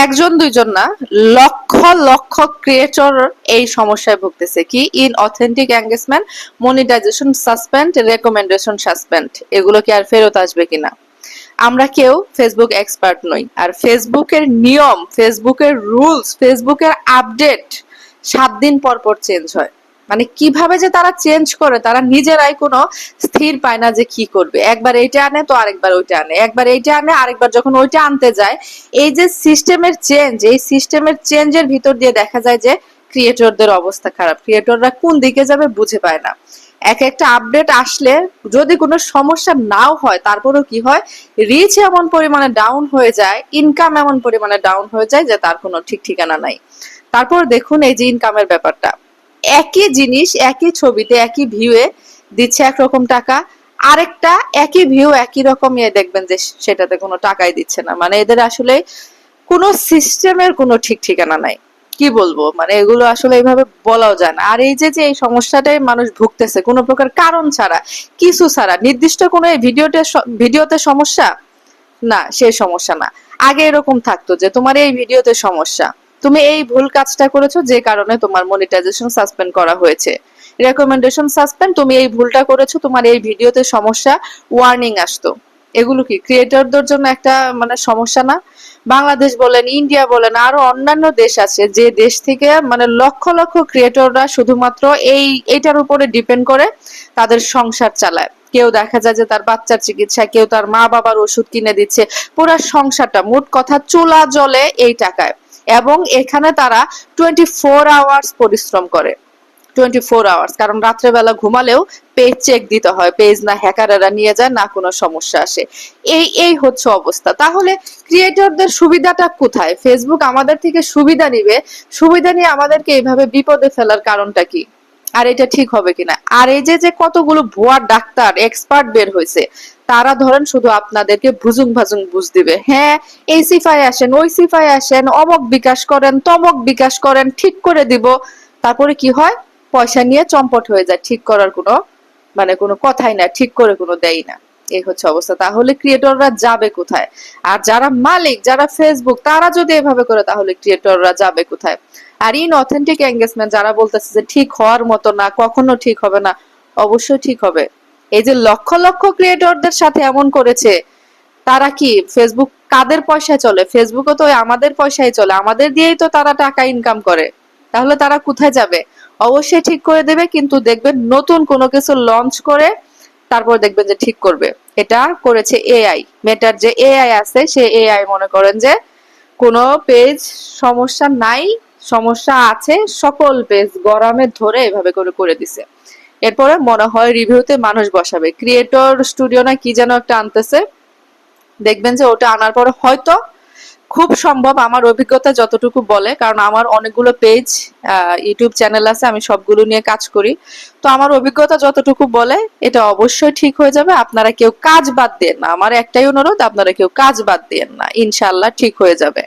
একজন দুইজন না, লক্ষ লক্ষ ক্রিয়েটর এই সমস্যায় ভুগতেছে। কি? In authentic engagement, monetization suspend, recommendation suspend. এগুলো কি আর ফেরত আসবে কিনা? আমরা কেউ ফেসবুক এক্সপার্ট নই, আর ফেসবুকের নিয়ম, ফেসবুকের রুলস, ফেসবুকের আপডেট 7 দিন পর পর চেঞ্জ হয়। মানে কিভাবে যে তারা চেঞ্জ করে, তারা নিজেরাই কোনো স্থির পায় না যে কি করবে। একবার এইটা আনে তো আরেকবার ওইটা আনে, একবার এইটা আনে আরেকবার যখন ওইটা আনতে যায়, এই যে সিস্টেমের চেঞ্জ, এই সিস্টেমের চেঞ্জের ভিতর দিয়ে দেখা যায় যে ক্রিয়েটরদের অবস্থা খারাপ। ক্রিয়েটররা কোন দিকে যাবে বুঝে পায় না। এক একটা আপডেট আসলে যদি কোনো সমস্যা নাও হয়, তারপরেও কি হয়, রিচ এমন পরিমাণে ডাউন হয়ে যায়, ইনকাম এমন পরিমাণে ডাউন হয়ে যায় যে তার কোনো ঠিক ঠিকানা নাই। তারপর দেখুন এই যে ইনকামের ব্যাপারটা, একই জিনিস একই ছবিতে একই ভিউয়ে দিচ্ছে একরকম টাকা, আরেকটা একই ভিউ একই রকম দেখবেন যে সেটাতে কোনো টাকাই দিচ্ছে না। মানে এদের আসলে কোনো সিস্টেমের কোনো ঠিক ঠিকানা নাই। কি বলবো, মানে এগুলো আসলে এইভাবে বলাও যায় না। আর এই যে যে এই সমস্যাটাই মানুষ ভুগতেছে কোনো প্রকার কারণ ছাড়া, কিছু ছাড়া, নির্দিষ্ট কোনো এই ভিডিওতে সমস্যা না, সে সমস্যা না। আগে এরকম থাকতো যে তোমার এই ভিডিওতে সমস্যা, তুমি এই ভুল কাজটা করেছো যে কারণে তোমার মনিটাইজেশন সাসপেন্ড করা হয়েছে, রেকমেন্ডেশন সাসপেন্ড, তুমি এই ভুলটা করেছো, তোমার এই ভিডিওতে সমস্যা, ওয়ার্নিং আসতো। এগুলো কি ক্রিয়েটরদের জন্য একটা মানে সমস্যা না? বাংলাদেশ বলেন, ইন্ডিয়া বলেন, আরো অন্যান্য দেশ আছে যে দেশ থেকে মানে লক্ষ লক্ষ ক্রিয়েটররা শুধুমাত্র এইটার উপরে ডিপেন্ড করে তাদের সংসার চালায়। কেউ দেখা যায় যে তার বাচ্চার চিকিৎসা, কেউ তার মা বাবার ওষুধ কিনে দিচ্ছে, পুরো সংসারটা মোট কথা চুলা জ্বলে এই টাকায়। এবং এখানে তারা 24 আওয়ার্স পরিশ্রম করে, 24 আওয়ার্স, কারণ রাত্রেবেলা ঘুমালেও পেজ চেক দিতে হয়, পেজ না হ্যাকাররা নিয়ে যায়, না কোনো সমস্যা আসে। এই হচ্ছে অবস্থা। তাহলে ক্রিয়েটরদের সুবিধাটা কোথায়? ফেসবুক আমাদের থেকে সুবিধা নিবে, সুবিধা নিয়ে আমাদেরকে এইভাবে বিপদে ফেলার কারণটা কি? আর এটা ঠিক হবে কিনা? আর এই যে যে কতগুলো ভুয়া ডাক্তার এক্সপার্ট বের হয়েছে, তারা ধরেন শুধু আপনাদেরকে ভুজুং ভাজুং বুঝ দিবে। হ্যাঁ, এই সিফায় আসেন, ওই সিফায় আসেন, অমক বিকাশ করেন, তমক বিকাশ করেন, ঠিক করে দিব। তারপরে কি হয়? পয়সা নিয়ে চম্পট হয়ে যায়, ঠিক করার কোনো মানে কোনো কথাই না, ঠিক করে কোনো দেয় না। এই হচ্ছে অবস্থা। তাহলে ক্রিয়েটররা যাবে কোথায়? আর যারা মালিক, যারা ফেসবুক, তারা যদি এভাবে করে তাহলে ক্রিয়েটররা যাবে কোথায়? আর ইন অথেন্টিক এঙ্গেজমেন্ট যারা বলতেছে যে ঠিক হওয়ার মতো না, কখনো ঠিক হবে না, অবশ্যই ঠিক হবে। এই যে লক্ষ লক্ষ ক্রিয়েটরদের সাথে এমন করেছে, তারা কি ফেসবুক কাদের পয়সায় চলে? ফেসবুকও তো আমাদের পয়সায় চলে, আমাদের দিয়েই তো তারা টাকা ইনকাম করে। তাহলে তারা কোথায় যাবে? অবশ্যই ঠিক করে দেবে, কিন্তু দেখবেন নতুন কোনো কিছু লঞ্চ করে তারপর দেখবেন যে ঠিক করবে। এটা করেছে এআই। মেটার যে এআই আছে, সে এআই মনে করেন যে কোনো পেজ সমস্যা নাই, সমস্যা আছে, সকল পেজ গরমে ধরে এভাবে করে করে দিছে। এরপরে মনে হয় রিভিউতে মানুষ বসাবে, ক্রিয়েটর স্টুডিও না কি যেন একটা আনতেছে, দেখবেন যে ওটা আনার পরে হয়তো, খুব সম্ভব, আমার অভিজ্ঞতা যতটুকু বলে, কারণ আমার অনেকগুলো পেজ ইউটিউব চ্যানেল আছে, আমি সবগুলো নিয়ে কাজ করি, তো আমার অভিজ্ঞতা যতটুকু বলে এটা অবশ্যই ঠিক হয়ে যাবে। আপনারা কেউ কাজ বাদ দিয়েন না, আমার একটাই অনুরোধ, আপনারা কেউ কাজ বাদ দিয়েন না, ইনশাআল্লাহ ঠিক হয়ে যাবে।